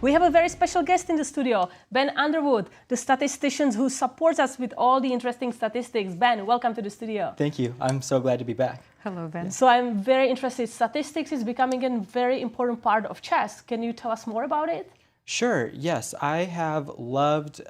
We have a very special guest in the studio, Ben Underwood, the statistician who supports us with all the interesting statistics. Ben, welcome to the studio. Thank you. I'm so glad to be back. Hello, Ben. So I'm very interested. Statistics is becoming a very important part of chess. Can you tell us more about it? Sure, yes. I have loved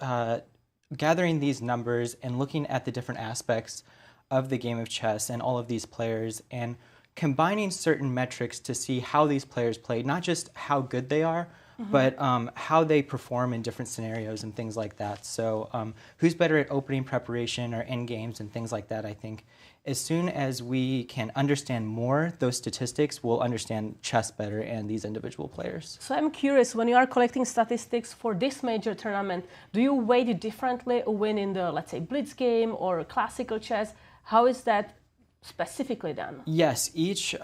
gathering these numbers and looking at the different aspects of the game of chess and all of these players and combining certain metrics to see how these players play, not just how good they are, but how they perform in different scenarios and things like that. So who's better at opening preparation or end games and things like that, I think. As soon as we can understand more those statistics, we'll understand chess better and these individual players. So I'm curious, when you are collecting statistics for this major tournament, do you weight it differently a win in the, let's say, blitz game or classical chess? How is that specifically done? Yes, each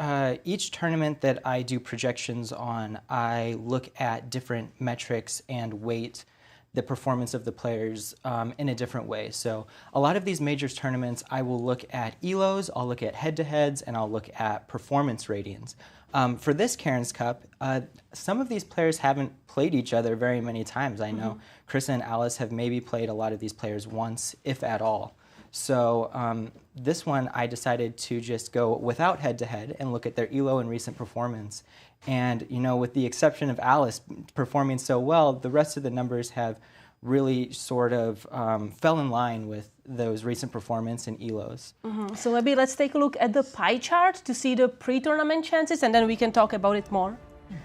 tournament that I do projections on, I look at different metrics and weight the performance of the players in a different way. So a lot of these major tournaments, I will look at ELOs, I'll look at head-to-heads, and I'll look at performance ratings. For this Cairns Cup, some of these players haven't played each other very many times. I know Carissa and Alice have maybe played a lot of these players once, if at all. So this one, I decided to just go without head-to-head and look at their ELO and recent performance. And, you know, with the exception of Alice performing so well, the rest of the numbers have really sort of fell in line with those recent performance and ELOs. So maybe let's take a look at the pie chart to see the pre-tournament chances, and then we can talk about it more.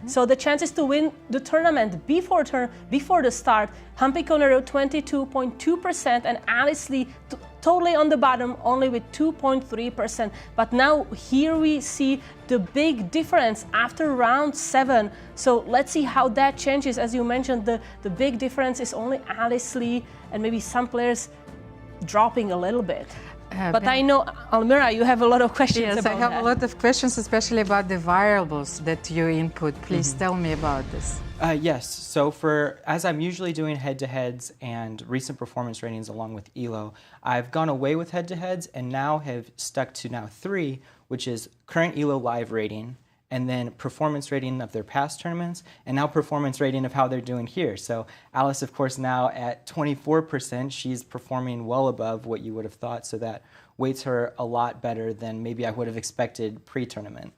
So the chances to win the tournament before the start, Humpy Conero 22.2% and Alice Lee totally on the bottom, only with 2.3%. But now here we see the big difference after round 7. So let's see how that changes. As you mentioned, the big difference is only Alice Lee and maybe some players dropping a little bit. But I know, Almira, you have a lot of questions about that. Yes, I have a lot of questions, especially about the variables that you input. Please tell me about this. Yes, so as I'm usually doing head-to-heads and recent performance ratings along with ELO, I've gone away with head-to-heads and now have stuck to now 3, which is current ELO live rating, and then performance rating of their past tournaments, and now performance rating of how they're doing here. So Alice, of course, now at 24%, she's performing well above what you would have thought, so that weights her a lot better than maybe I would have expected pre-tournament.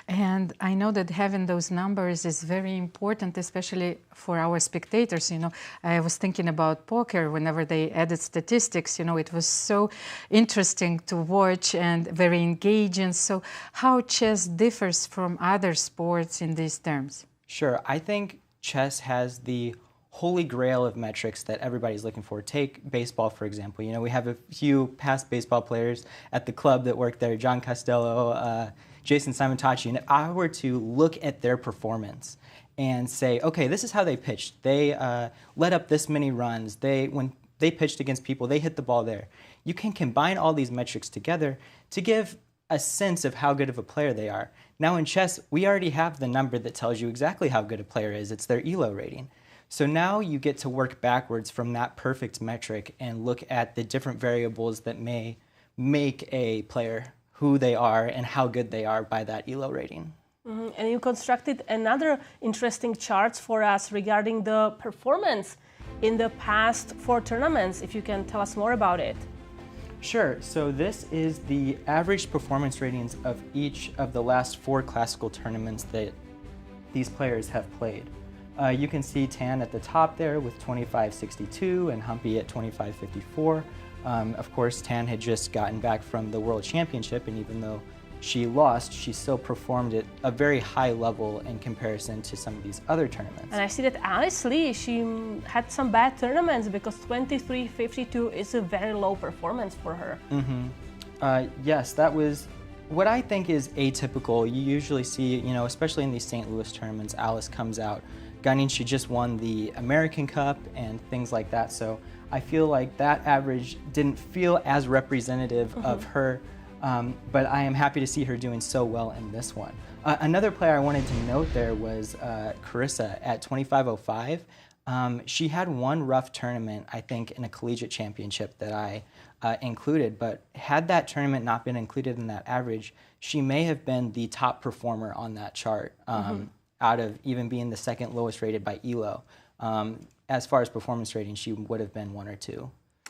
And I know that having those numbers is very important, especially for our spectators. You know, I was thinking about poker whenever they added statistics. You know, it was so interesting to watch and very engaging. So how chess differs from other sports in these terms? Sure. I think chess has the holy grail of metrics that everybody's looking for. Take baseball, for example. You know, we have a few past baseball players at the club that work there, John Costello, Jason Simontachi, and if I were to look at their performance and say, okay, this is how they pitched. They let up this many runs. When they pitched against people, they hit the ball there. You can combine all these metrics together to give a sense of how good of a player they are. Now in chess, we already have the number that tells you exactly how good a player is. It's their ELO rating. So now you get to work backwards from that perfect metric and look at the different variables that may make a player who they are and how good they are by that ELO rating. And you constructed another interesting charts for us regarding the performance in the past 4 tournaments, if you can tell us more about it. Sure. So this is the average performance ratings of each of the last 4 classical tournaments that these players have played. You can see Tan at the top there with 25.62 and Humpy at 25.54. Of course, Tan had just gotten back from the World Championship, and even though she lost, she still performed at a very high level in comparison to some of these other tournaments. And I see that Alice Lee, she had some bad tournaments because 23.52 is a very low performance for her. Yes, that was what I think is atypical. You usually see, you know, especially in these St. Louis tournaments, Alice comes out gunning. She just won the American Cup and things like that. So I feel like that average didn't feel as representative of her, but I am happy to see her doing so well in this one. Another player I wanted to note there was Carissa at 25.05. She had one rough tournament, I think, in a collegiate championship that I included, but had that tournament not been included in that average, she may have been the top performer on that chart. out of even being the second lowest rated by ELO. As far as performance rating, she would have been 1 or 2.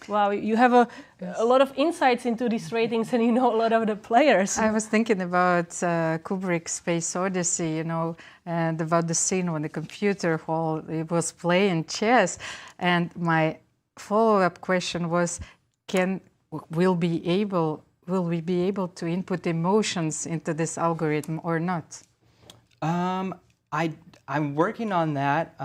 Wow, you have a lot of insights into these ratings, and you know a lot of the players. I was thinking about Kubrick's Space Odyssey, you know, and about the scene when the computer hall it was playing chess. And my follow-up question was, will we be able to input emotions into this algorithm or not? I'm working on that.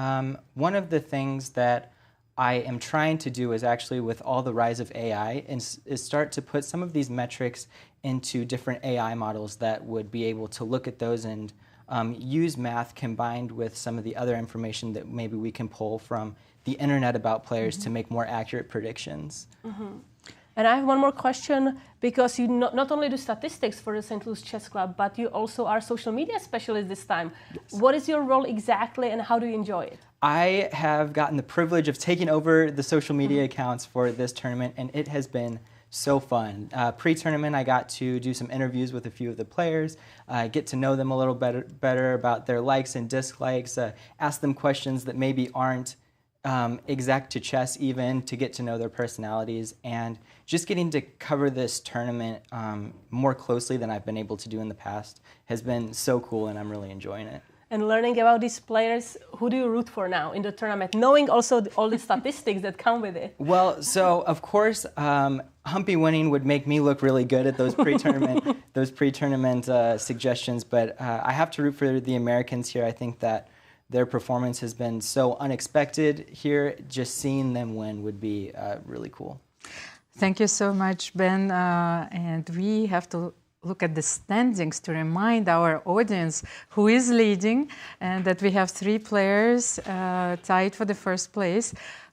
One of the things that I am trying to do is actually, with all the rise of AI, is start to put some of these metrics into different AI models that would be able to look at those and use math combined with some of the other information that maybe we can pull from the internet about players to make more accurate predictions. And I have one more question, because you not only do statistics for the St. Louis Chess Club, but you also are social media specialist this time. Yes. What is your role exactly, and how do you enjoy it? I have gotten the privilege of taking over the social media accounts for this tournament, and it has been so fun. Pre-tournament, I got to do some interviews with a few of the players, get to know them a little better about their likes and dislikes, ask them questions that maybe aren't exact to chess, even to get to know their personalities, and just getting to cover this tournament more closely than I've been able to do in the past has been so cool, and I'm really enjoying it. And learning about these players, who do you root for now in the tournament, knowing also all the statistics that come with it? Well, so of course, Humpy winning would make me look really good at those pre-tournament suggestions, but I have to root for the Americans here. I think that their performance has been so unexpected here. Just seeing them win would be really cool. Thank you so much, Ben. And we have to look at the standings to remind our audience who is leading, and that we have 3 players tied for the first place.